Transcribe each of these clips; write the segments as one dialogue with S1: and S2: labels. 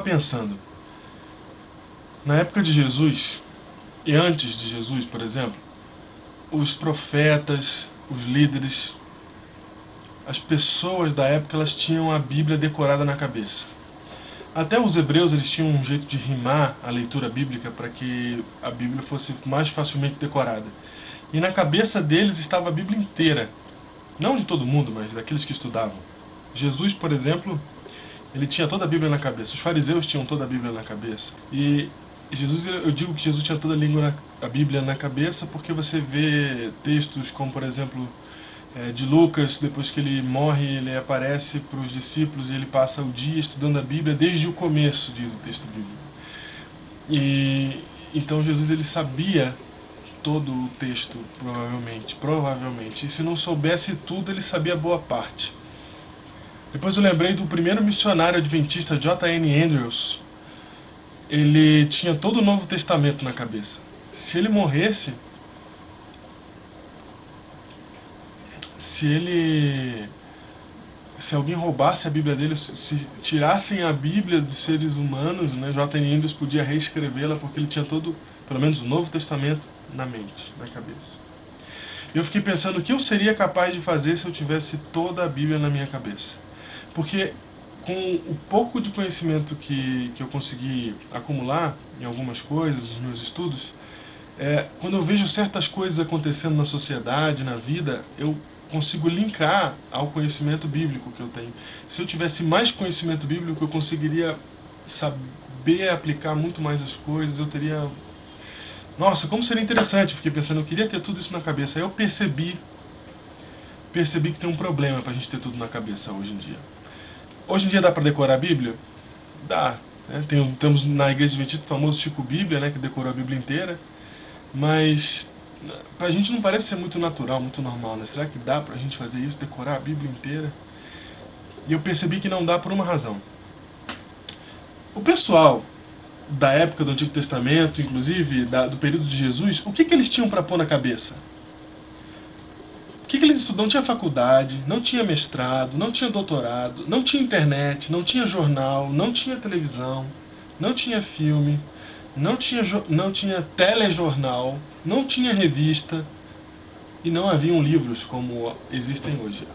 S1: pensando, na época de Jesus, e antes de Jesus, por exemplo, os profetas, os líderes, as pessoas da época, elas tinham a Bíblia decorada na cabeça. Até os hebreus, eles tinham um jeito de rimar a leitura bíblica para que a Bíblia fosse mais facilmente decorada. E na cabeça deles estava a Bíblia inteira. Não de todo mundo, mas daqueles que estudavam. Jesus, por exemplo, ele tinha toda a Bíblia na cabeça. Os fariseus tinham toda a Bíblia na cabeça. E Jesus, eu digo que Jesus tinha toda a Bíblia na cabeça porque você vê textos como, por exemplo, de Lucas, depois que ele morre, ele aparece para os discípulos e ele passa o dia estudando a Bíblia desde o começo, diz o texto bíblico. E então Jesus, ele sabia todo o texto, provavelmente. E se não soubesse tudo, ele sabia boa parte. Depois eu lembrei do primeiro missionário adventista, J.N. Andrews. Ele tinha todo o Novo Testamento na cabeça. Se ele morresse, se alguém roubasse a Bíblia dele, se tirassem a Bíblia dos seres humanos, né, J.N. Andrews podia reescrevê-la porque ele tinha todo, pelo menos o Novo Testamento, na mente, na cabeça. Eu fiquei pensando o que eu seria capaz de fazer se eu tivesse toda a Bíblia na minha cabeça. Porque com o pouco de conhecimento que eu consegui acumular em algumas coisas, nos meus estudos, quando eu vejo certas coisas acontecendo na sociedade, na vida, eu consigo linkar ao conhecimento bíblico que eu tenho. Se eu tivesse mais conhecimento bíblico, eu conseguiria saber aplicar muito mais as coisas, eu teria... Nossa, como seria interessante, eu fiquei pensando, eu queria ter tudo isso na cabeça. Aí eu percebi que tem um problema pra gente ter tudo na cabeça hoje em dia. Hoje em dia dá pra decorar a Bíblia? Dá. Né? Temos na Igreja Adventista o famoso Chico Bíblia, né, que decorou a Bíblia inteira. Mas pra gente não parece ser muito natural, muito normal, né? Será que dá pra gente fazer isso, decorar a Bíblia inteira? E eu percebi que não dá por uma razão. O pessoal da época do Antigo Testamento, inclusive do período de Jesus, o que eles tinham para pôr na cabeça? O que eles estudavam? Não tinha faculdade, não tinha mestrado, não tinha doutorado, não tinha internet, não tinha jornal, não tinha televisão, não tinha filme, não tinha telejornal, não tinha revista e não haviam livros como existem hoje.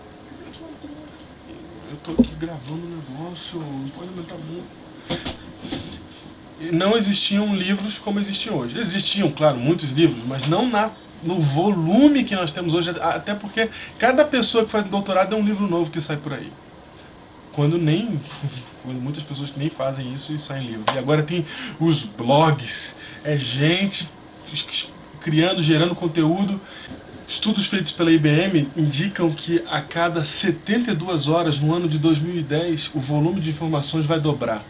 S1: Eu tô aqui gravando um negócio, não pode aumentar muito. Não existiam livros como existem hoje. Existiam, claro, muitos livros, mas não no volume que nós temos hoje, até porque cada pessoa que faz doutorado é um livro novo que sai por aí. Quando muitas pessoas que nem fazem isso e saem livros. E agora tem os blogs, gente criando, gerando conteúdo. Estudos feitos pela IBM indicam que a cada 72 horas no ano de 2010 o volume de informações vai dobrar.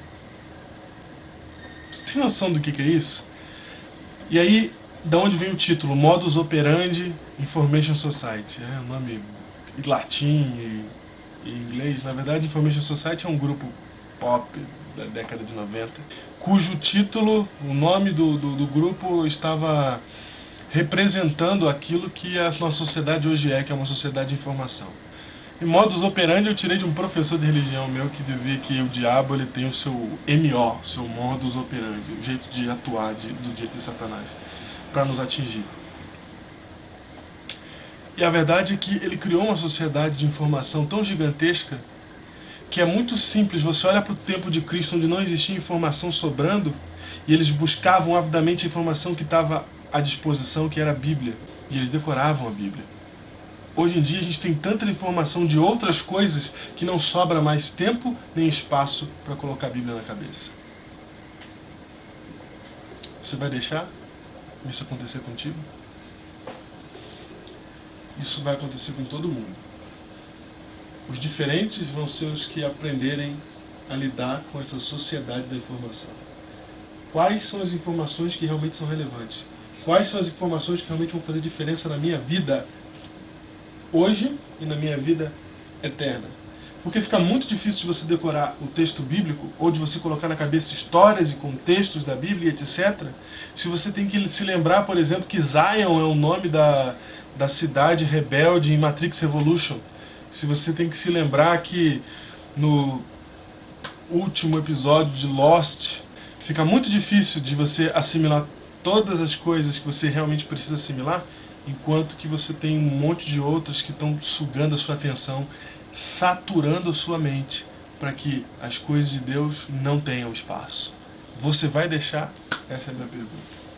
S1: Você tem noção do que é isso? E aí, da onde vem o título? Modus Operandi Information Society. É um nome em latim e em inglês. Na verdade, Information Society é um grupo pop da década de 90, cujo título, o nome do grupo estava representando aquilo que a nossa sociedade hoje que é uma sociedade de informação. E modus operandi eu tirei de um professor de religião meu que dizia que o diabo ele tem o seu MO, seu modus operandi, o jeito de atuar do jeito de Satanás, para nos atingir. E a verdade é que ele criou uma sociedade de informação tão gigantesca que é muito simples. Você olha para o tempo de Cristo, onde não existia informação sobrando, e eles buscavam avidamente a informação que estava à disposição, que era a Bíblia, e eles decoravam a Bíblia. Hoje em dia a gente tem tanta informação de outras coisas que não sobra mais tempo nem espaço para colocar a Bíblia na cabeça. Você vai deixar isso acontecer contigo? Isso vai acontecer com todo mundo. Os diferentes vão ser os que aprenderem a lidar com essa sociedade da informação. Quais são as informações que realmente são relevantes? Quais são as informações que realmente vão fazer diferença na minha vida hoje e na minha vida eterna? Porque fica muito difícil de você decorar o texto bíblico ou de você colocar na cabeça histórias e contextos da Bíblia, etc. Se você tem que se lembrar, por exemplo, que Zion é o nome da cidade rebelde em Matrix Revolution. Se você tem que se lembrar que no último episódio de Lost, fica muito difícil de você assimilar todas as coisas que você realmente precisa assimilar, enquanto que você tem um monte de outras que estão sugando a sua atenção, saturando a sua mente, para que as coisas de Deus não tenham espaço. Você vai deixar? Essa é a minha pergunta.